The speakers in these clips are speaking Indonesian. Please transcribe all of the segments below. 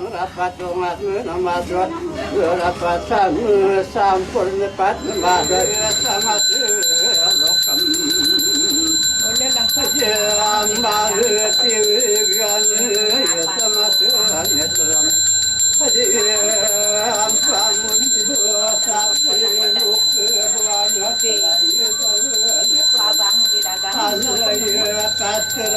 Rapat umat nama Tuhan, rapat sama sampul lepat nama sama lokam. Yang bertiugan sama Tuhan Yesus. Yang bangun dosa peluk keluarga Abang di dagang. Hanya kasih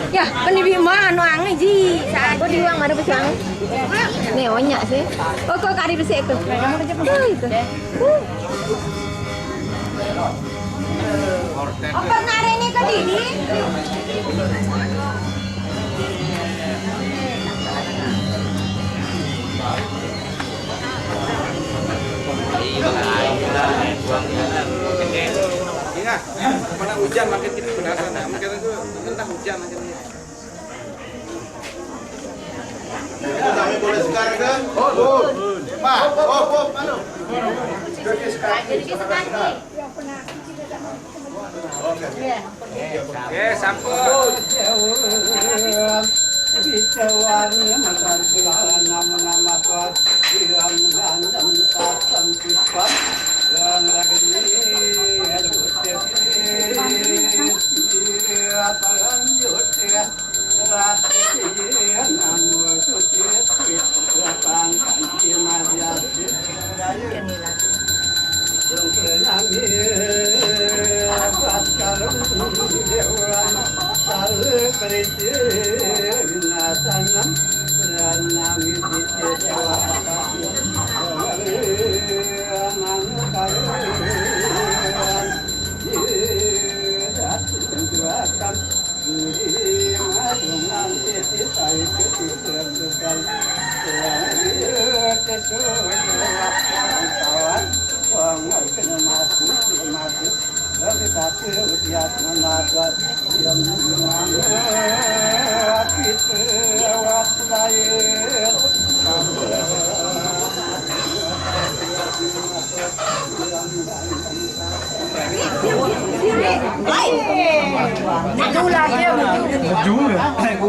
Ya, penibi mah anu ange ji. Saat kok diwang ada pesang. Neonya sih. Oh, kok kari besi itu. Itu. Apa nare ini ke dini? Iya, mana hujan makin kita berasa, makin itu entah hujan makin. Itu kami boleh sekarang kan? Oh, Pak, mana? Jadi sekali. Oke, sampun. Bicawan makan segala nama-nama Tuhan yang gandam satam sifat yang lagi apa lanjut ya rakyat namu suci lapang kanji majasi yang senami paskaran dewan salu kerja nasanam nami dewa Tapi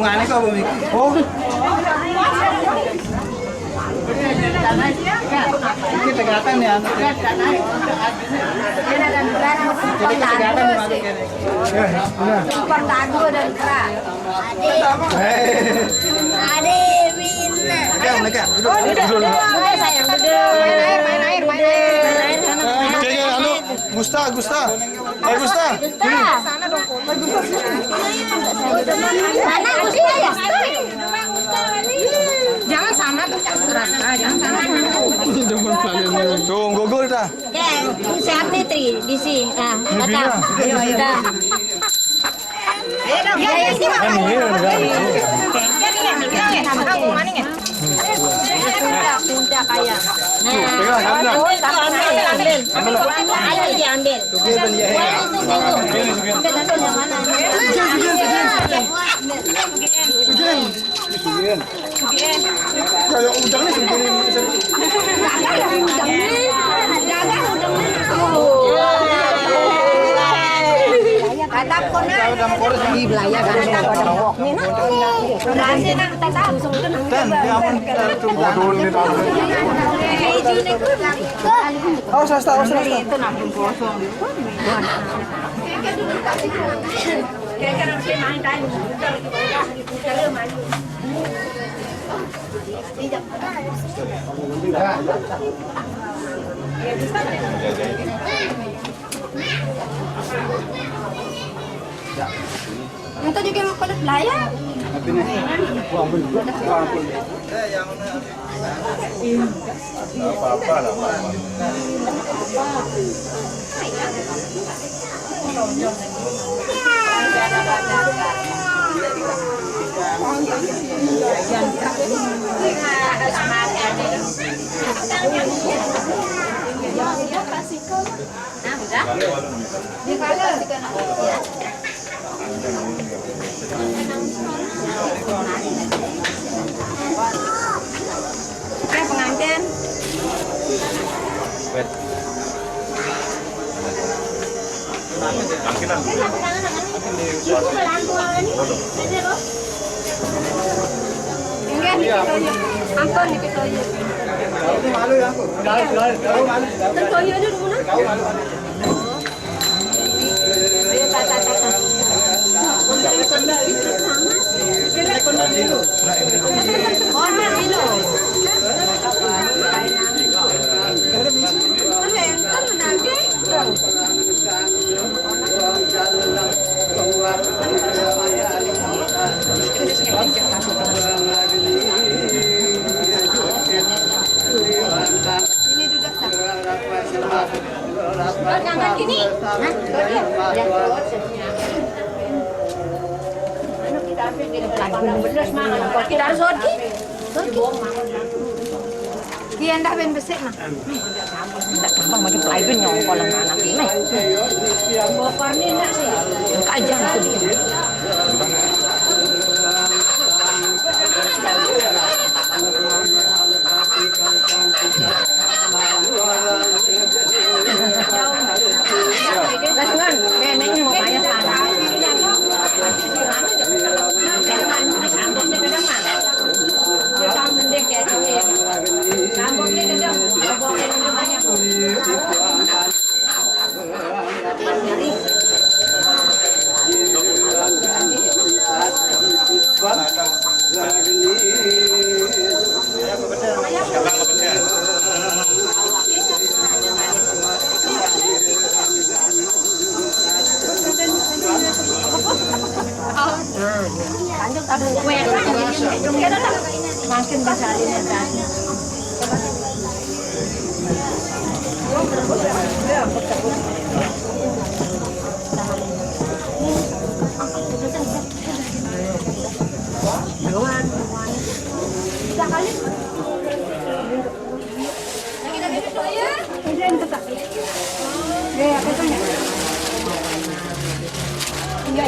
mana kok Bumi? Oh. Ini tegatan ya. Jadi tegatan masuk ini. Pertadu dan kerak. Ade Bina. Mereka. Duduk sayang, duduk. Main air. Oke, anu, Gusta. Gusta. Sana dong. Mana Gusta ya? Jangan sana tuh jangan sana. Tuh, gogol dah. Sehat nih Tri di sini. Nah, datang. Ayo. Punta kayak. Kayak udang nih segini. Di belaya kan ada wok nih nah. Oh, sasta. Itu nampung kosong. Itu juga mau kulit belaya. Apa-apa lah. Oke, pengantin. Ampun dikit aja. Malu ya aku. Malu. Terkoyo dulu mana? Ayo tata. Jangan gini. Kita harus sorgi. Dia ndak ben besek mah. Tak terbang makin pelayan nyongkol lang anak ini. Bopar ni nak sih. Kajang tu dia. Lasungan, nenek mau bayar tanah. Makin besalin tadi.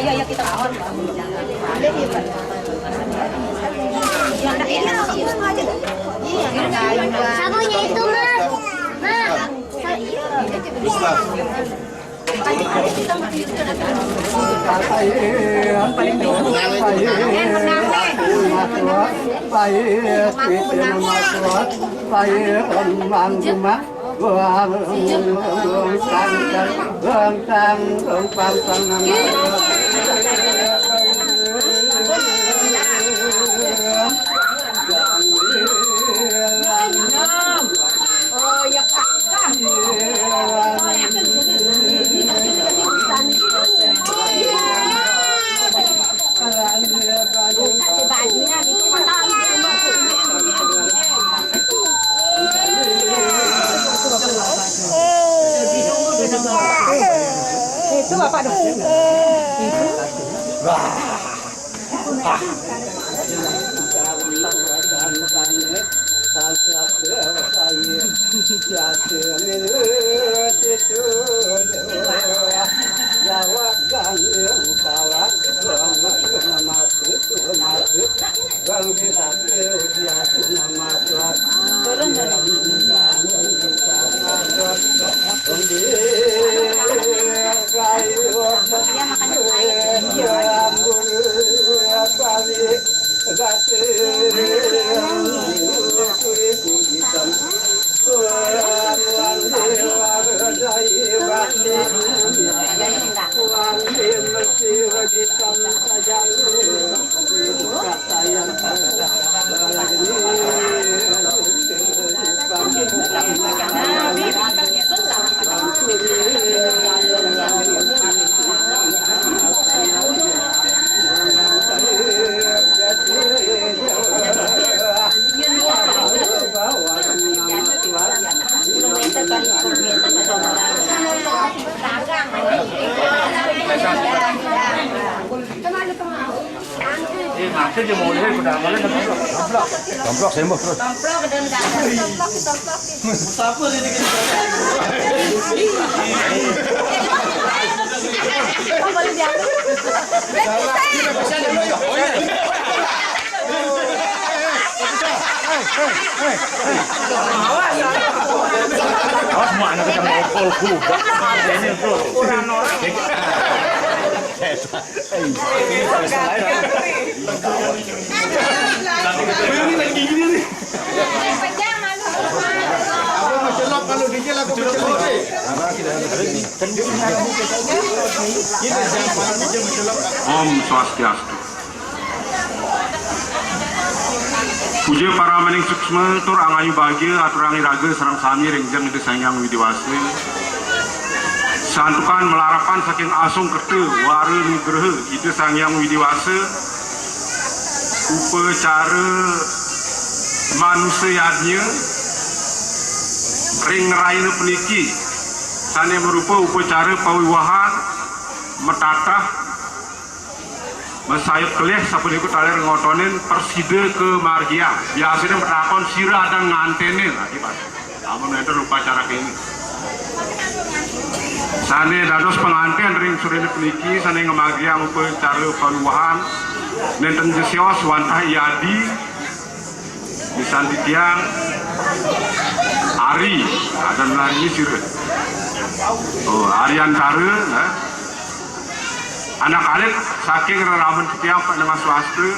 Iya kita lawan. Sabunya itu mas. Paling Oh ya kakak. Bajunya itu bapak dong. Maksud dia mau lihat udah malah domplok sembah terus. Domplok dan domplok. Siapa ini kita? Boleh diambil. Awas mana kita mau call kuda. Ini bro. Orang-orang. Kalau dikit aku mencelok. Om Swastiastu. Puja para maning suksma tur angayu bahagia aturangi raga sarang sami rengjang itu sayang widiwasa. Santukan melarapan saking asung kerta wara nugraha itu sangyang widiwasa. Upacara manusia yadnya ring raina peniki sane merupa upacara pawiwahan metatah mesayap kelih sapuniku taler ngotonin persida ke margia biasanya menakon sirah dan ngantenin namun itu upacara ini sane dados pengantin ring surene peniki sane ngemagia upacara pawiwahan nenten jesios wantah yadi misalnya tiang Ari ada lagi sirah. Oh, Ariantara, anak alit saking reraman setiap dengan swasta.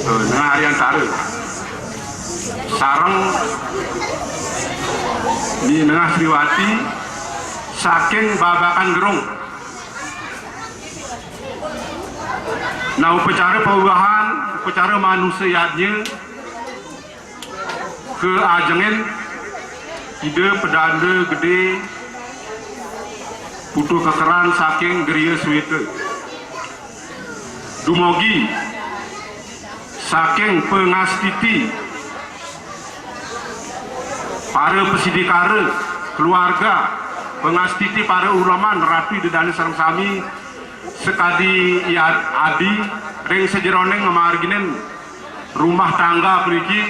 Dengan Ariantara, sarang di Nengah Sriwati, saking babakan gerung. Nah, upacara perubahan, upacara manusianya ke ajengin ide pedanda gede putu kekeran saking geria suwite dumogi saking pengastiti para pesidikara keluarga pengastiti para ulaman rapi dedane sareng sami sekadi adi ring sejeroneng ngamarginen rumah tangga periki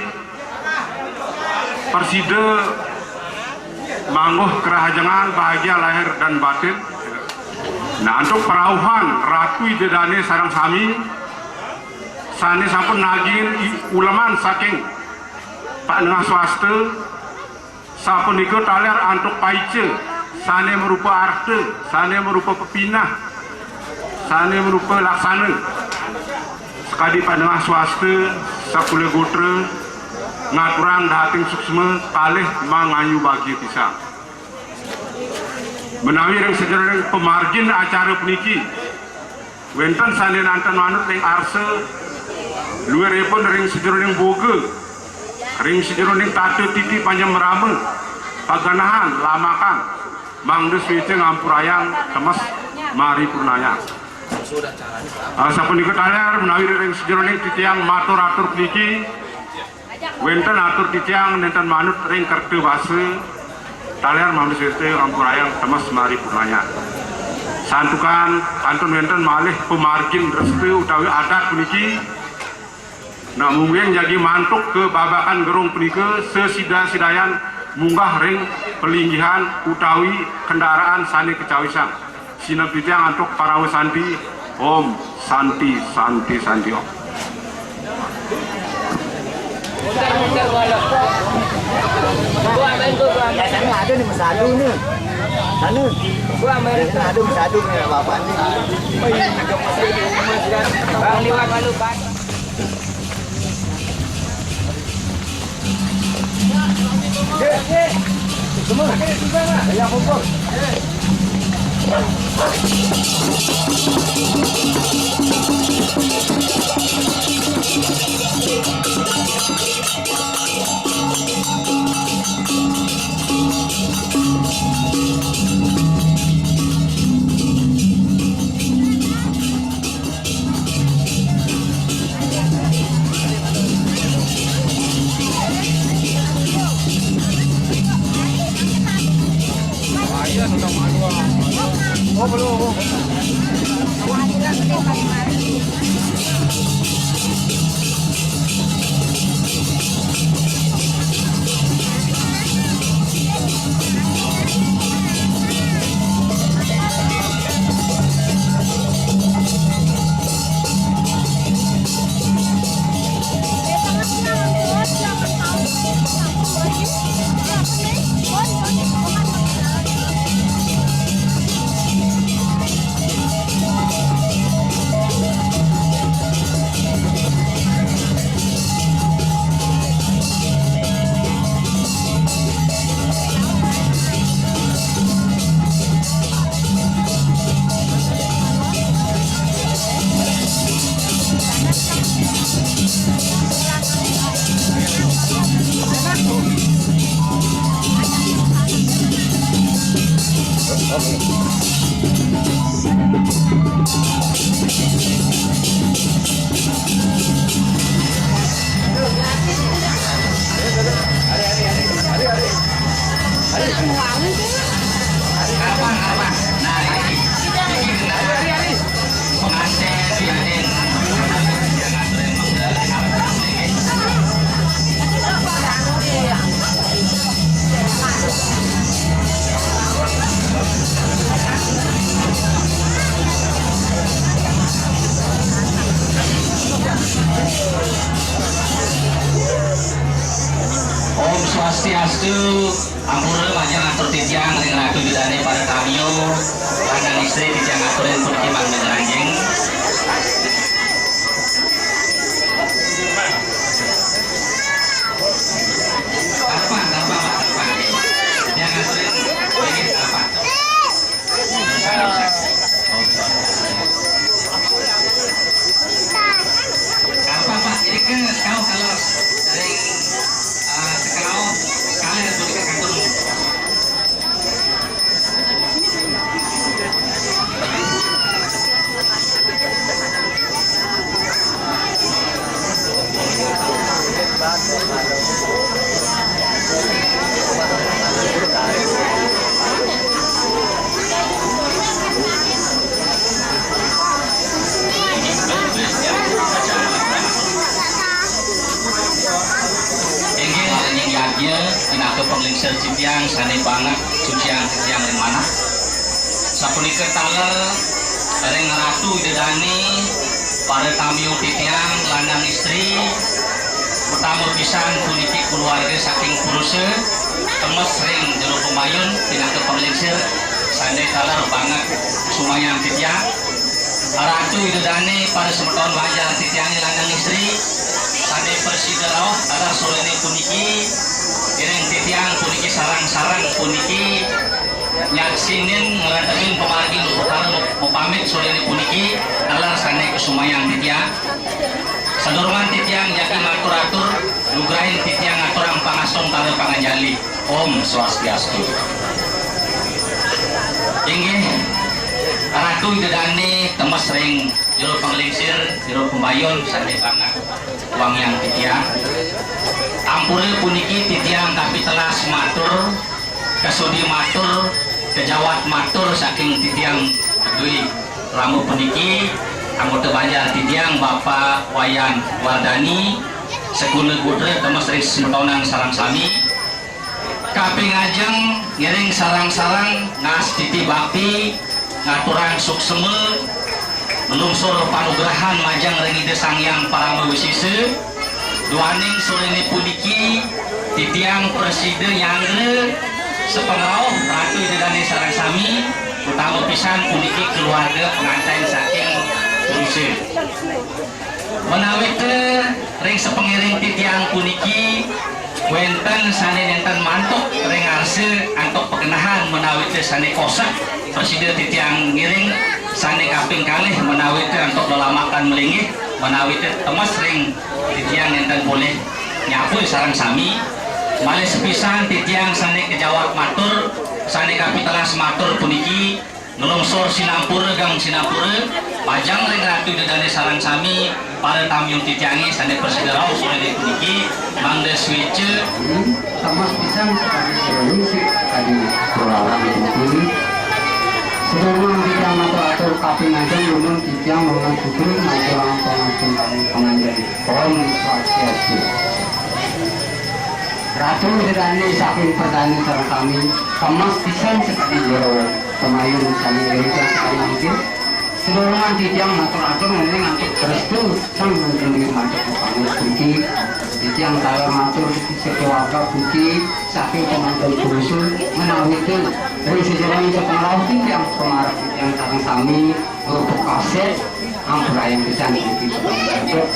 persida mangguh kerahajangan bahagia lahir dan batin. Nah untuk perauhan ratu dedane sarang sami sane sampun nagin ulaman saking Pak Nengah swasta sampun ikut taler antuk paice sane merupa arte sane merupa pepinah sane merupa laksana sekali panengah swasta sakule gotre ngaturan dating suksma kalih mangayu bagi pisang menawi ring sejereng pemargin acara puniki wenten sane nanten manut ring arse luweripun ring sejereng boga ring sejereng tatu titi panjang merame paganahan lamakan mangdes wice ngampurayang temes mari purnaya sapunika taler menawi ring sejereng titiang matur atur puniki wenten atur titiang nenten manut ring kertu base taler mangdes wice ngampurayang temes mari purnaya santukan kantun wenten malih pemargin restu utawi adat puniki namun yang jadi mantuk ke babakan gerung punika sesida-sidayan munggah ring pelinggihan utawi kendaraan sani kecawisan sinep titiang antuk parawe santi om santi santi santi om Sana ada nih mesadu nih. Sana. Gua ambil ada mesadu nih bapak nih. Oh iya, masih di rumah sudah. Bang liwat malu Pak. Semua. Ya kumpul. Om Swastiastu, ampura panjang atur titiang ring ratu bidane para tamio, lanang istri titiang aturin perkimang menjeranjing. Apa? Titiang aturin ini apa? Apa Pak? Ini kan kau kalau sering sekarang sekali ada berikan kantor. Dia dinato penglingser citiang sane banget cucian citiang ring mana sapunika taler ring ratu dedani para tamu titiang lanang istri pertama pisan puniki keluarga saking puruse temes ring jero pemayun dinato penglingser sane taler banget sumayan titiang Ratu Idodane pada semeton wajar titiang lanang istri sane persiderau ada solene puniki ireng titiang puniki sarang-sarang puniki nyaksinin ngerantemin pemargi mau pamit solene puniki alar sane kesumayang titiang sadorongan titiang yakin atur-atur nugrahin titiang aturang pangasong tare pangajali. Om Swastiastu. Inggih Ratu Idodane temes ring jero panglingsir jero pembayon sane banget uang yang titiang ampure puniki titiang tapi telah matur kesudi matur kejawat matur saking titiang kedui lamu puniki anggota banjar titiang Bapak Wayan Wardani sekule gudre temes ring semetonan sarang sami kaping ajeng ngiring sarang-sarang ngas titi bakti ngaturang sukseme menungsur panugrahan majang ring ide sangyang para wisise duaning sorene puniki titiang presiden nyangre sepengrauh Ratu Idodane sareng sami utama pisan puniki keluarga pengantin saking Rusia menawi teh ring sepengiring titiang puniki wenten sane nenten mantuk ring arse antuk pekenahan menawi teh sane kosak presiden titiang ngiring sane kaping kalih menawi teh antuk lelamakan melingih menawi teh temes ring titiang nenten boleh nyapu sareng sami malih sepisan titiang sane kejawab matur sane kapitelas matur puniki nulungsur sinampura gang sinampura pajang ring Ratu Idodane sareng sami para tamu titiangi sane persiderau sore puniki mangde switche temas pisang sekali berwisik tadi berlawan itu sebelum kita atur kaping aja ngomong titiang ngomong putri ngomong pengasuh penganjali Om Swastiastu. Ratu Idodane saking pertanian sareng kami temas pisang sekali jero pemain kami gereja sekali mungkin seluruhan titiang matur-atur ngomong antuk restu sang menjadi mantuk kami puji titiang saya matur sekeluarga puji saking pengantin kurusul menawi itu dari sejarah sepengaruh titiang pengarah titiang sareng kami untuk kaset ampurayang pisang puji sepengaruh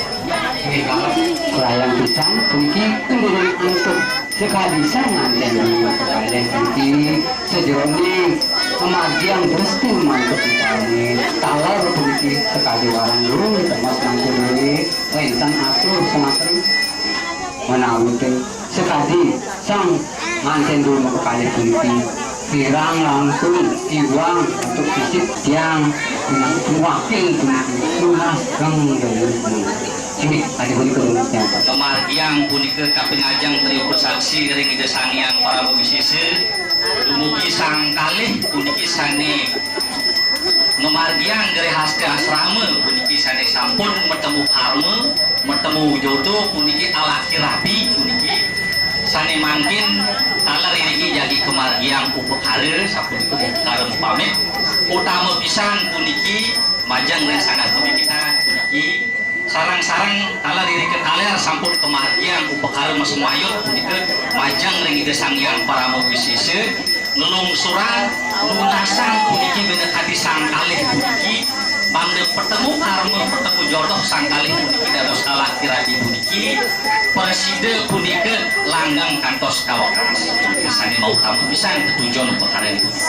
ini kalau perayaan pisang puji kemudian untuk sekali sangat dan kalian puji sejauh kemajuan restu mantuk kami talar puji sekali warang burung temas mangkuri wenten atur semakin menawuti sekali sang manten dulu kali puji pirang langsung iwang untuk fisik yang wakil lunas gang ini tadi pun kemudian kemargiang punika kaping ajang triukut saksi ring ide sangiang para wisise dumugi sang kalih puniki sane memargiang gere haste asrama puniki sane sampun metemu karma metemu jodoh puniki alaki rapi puniki sane mangkin talar ini jadi kemargiang upekare sapunika karem pamit utama pisan puniki majang ring sangat pemikitan puniki sarang-sarang talar diri ketaler sampun kemargiang upekare masmayut punika majang ring ide sangyang para wisise nulung surang lunasan puniki mendekati sang kalih puniki mangde pertemu karma pertemu jodoh sang kalih puniki dados alaki rabi puniki presiden punika langgang kantos kawakas kesane mau tamu pisan ketujuan upekare puniki.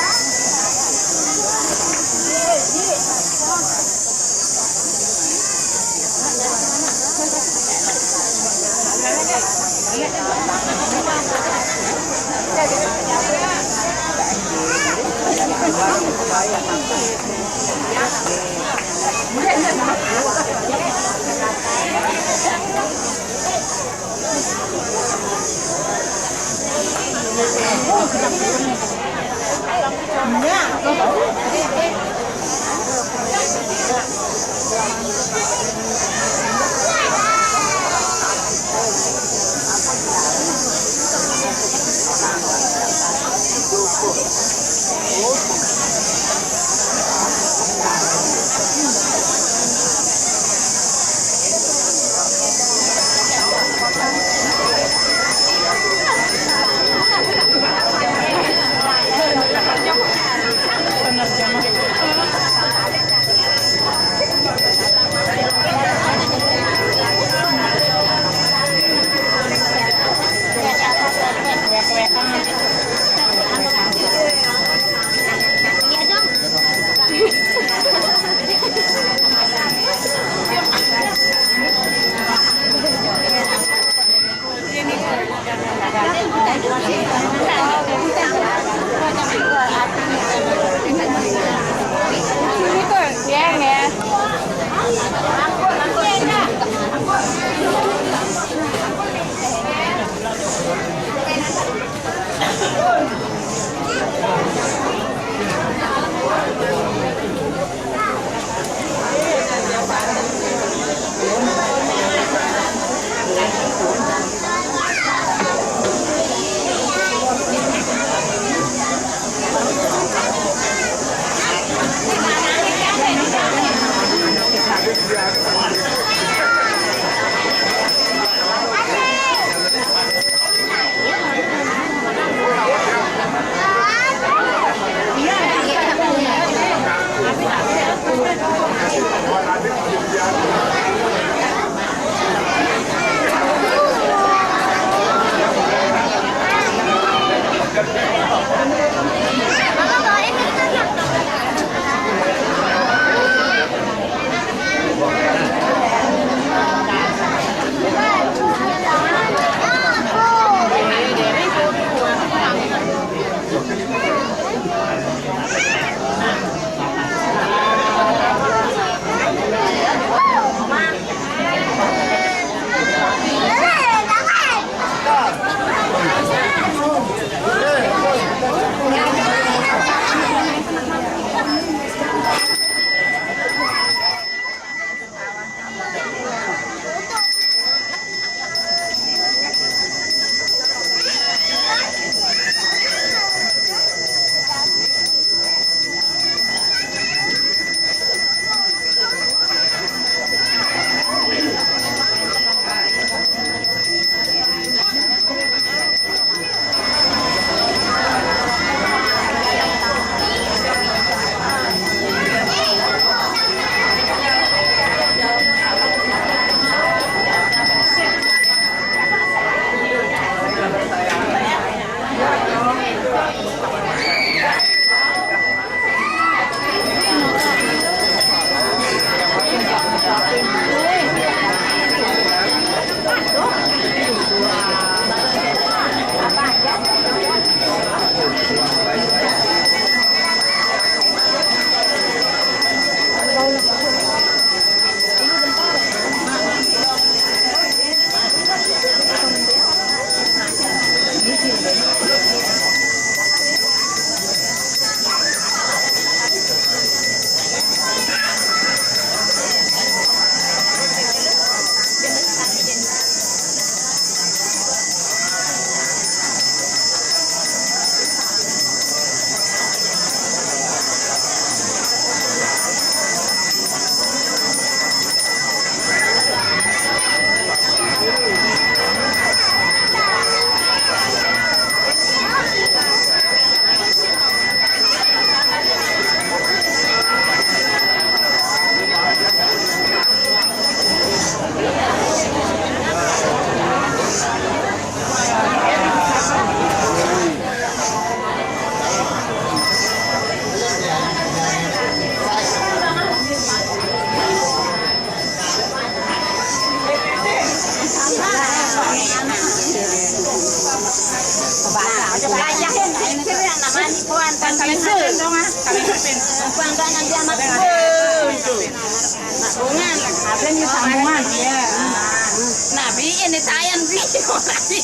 Nabi ini tayang video tadi.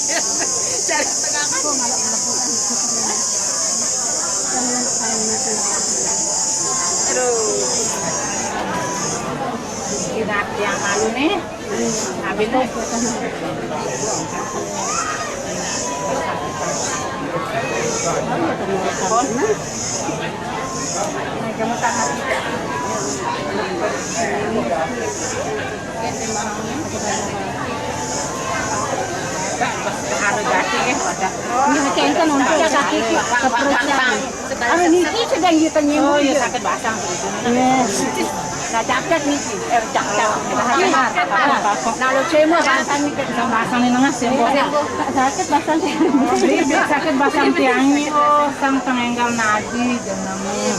Tidak yang malu nih. Nabi tuh. Kamu tangan tidak. Oh iya sakit basang. Nah capek nih, capek. Nah lo cemo basang nih basang nih nengah sih. Sakit basang sih. Sakit basang tiang nih. Oh sang tengenggal nadi jenamnya.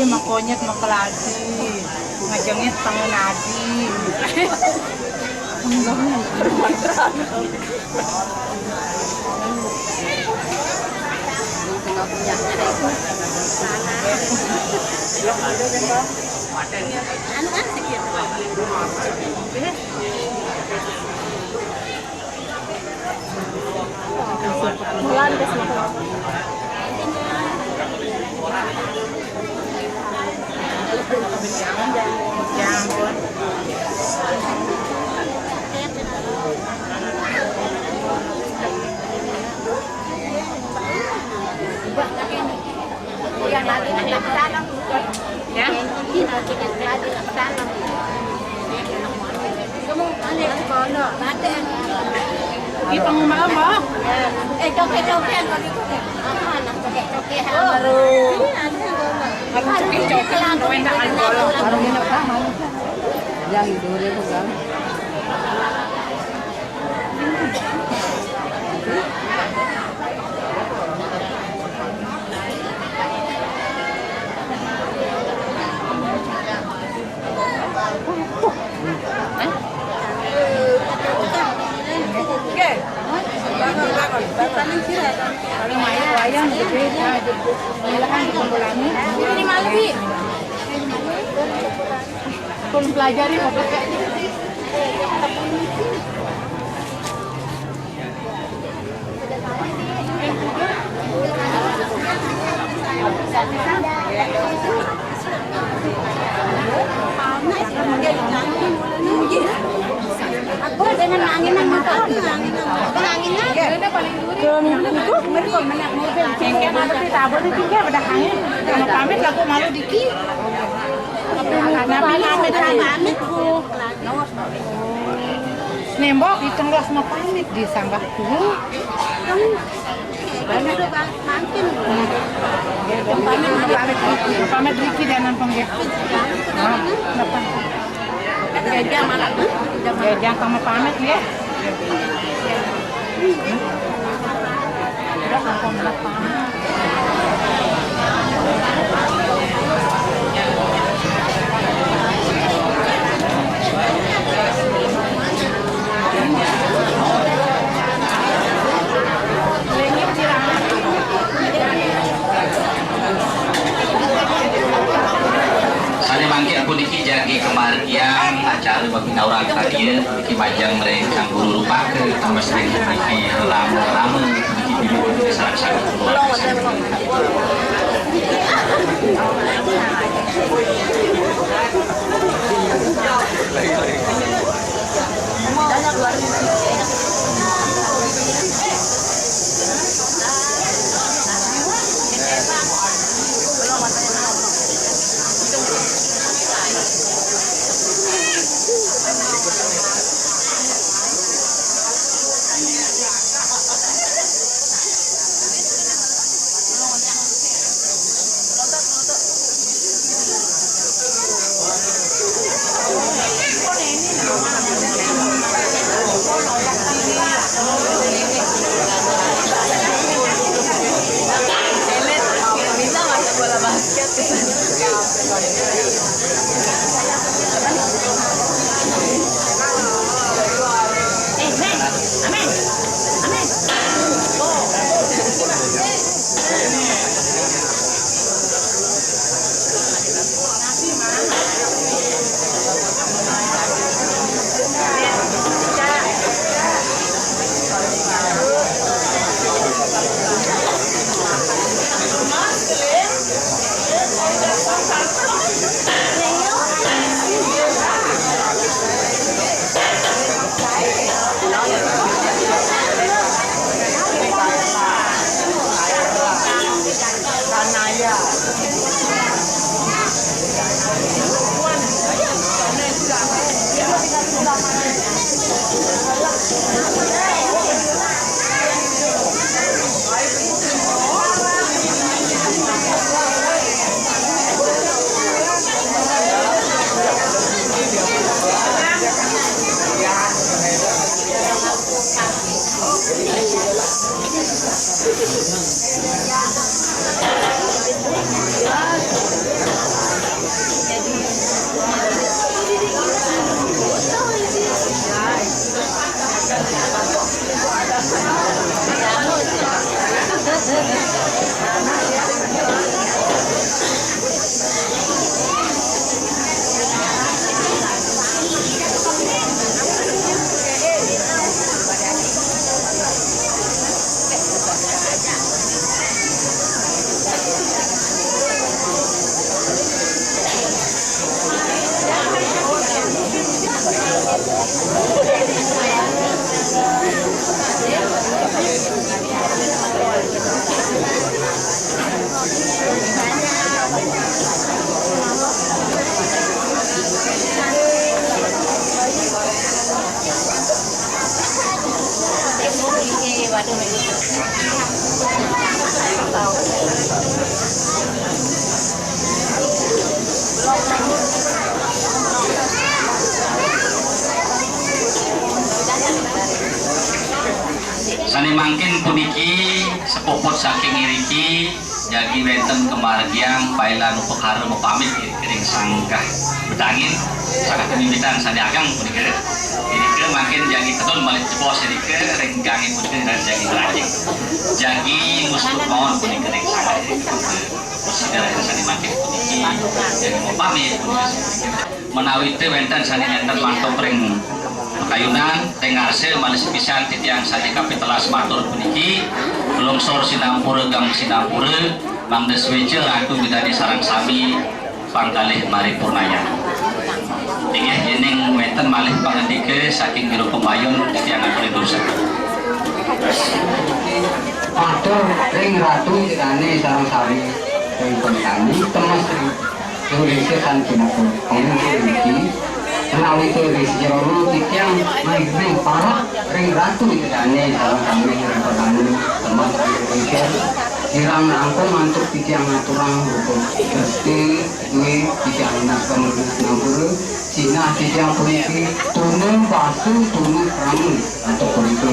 Makonyet makeladi. Ngajengit tang nadi. Yang lagi nak tanam, ya? Kamu ane kono, mate. Di pengumah apa? Coket-coket lagi tu. Nak coket-coket baru. Aku coket lah, kau nak alkohol. Baru ni nak tahu. Yang itu dia bukan. Ini malu bi. Tolong pelajari mau pakai. Aku dengan angin yang mata, anginnya ada paling itu mereka menak mobil cengkeh ada di tabur di tinggal pada angin kalau pamit aku malu dikit pamit bu nembok di tengah semua pamit di sanggah dulu banyak makin pamit dikit dan nampang dia Gajah malah Gajah sama pamit ya. Udah langsung pamit. acara babina orang tadi iki majang mereka guru rupa ke tambah sering iki lama iki bibi sarang-sarang keluarga. Sani mangkin puniki sepuput saking iriki jagi wenten kemargiang pailan upekara mepamit kering sanggah betangin sangat pemimpitan sani agang puniki irike makin jagi ketun balik jebos irike renggangi puniki dan jagi rajing jagi mustut mohon puniki kering sanggah musik dari sani mangkin puniki jagi mepamit menawi itu wenten sani wenten mantap ring kayunan tengarse malis pisan titiang sadi kapitelas matur puniki longsor sinampura gang sinampura mangdes weje ratu bidani sarang sami pangkalih mari purnaya inggih yening wenten malih pangendike saking jero pemayon titiang ngapuri dosa matur ring ratu bidani sarang sami ring purnaya temas ring Indonesia kan kinapur ini menawi tulis jero titiang maigring para ring ratu idane sareng kami ring pertanu teman Indonesia hirang angkong mantuk titiang ngaturang hukum Gusti duwe titiang naskem ngampura Cina titiang puniki tunung basu tunung pramu atau puniki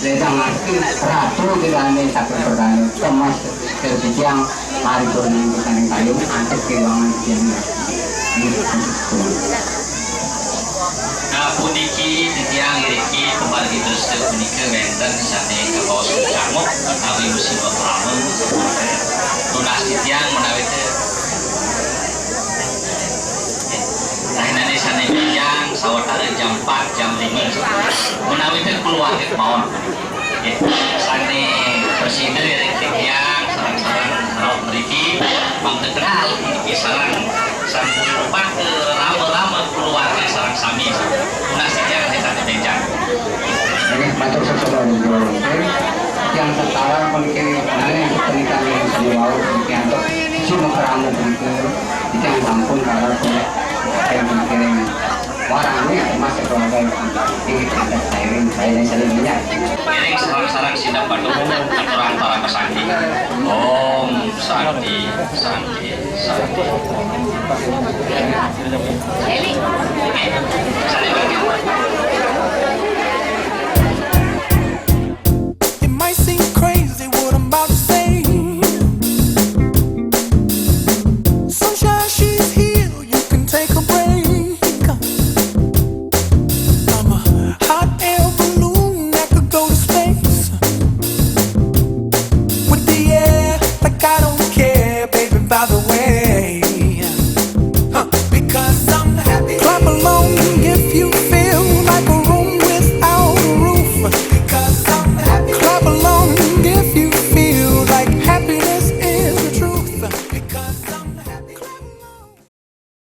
ledang arti ratu idane sakit pertanu temas titiang hari turun bukan kayu antuk kewangan titiang puniki titiang iriki kembali terus ke puniki wenten sane ke bawah camuk menawi musim pertama tunas titiang menawi itu nah ini sane menawi teh keluar ke mawon. Sani presiden dari yang sarang-sarang harap mriki mangkenal iki sarang sampun rupa ke rame-rame keluarga sarang sami. Nasibnya kita dibenjang. Ini matur sesuatu yang setara mungkin yang pernikahan yang semua yang untuk cuma keramu begitu itu yang sampun karena yang mungkin warangnya masih keluarga yang tinggi ada saya saling minyak Iring sarang-sarang sidang Bandung aturan para pesakti. Om Santi Santi Santi.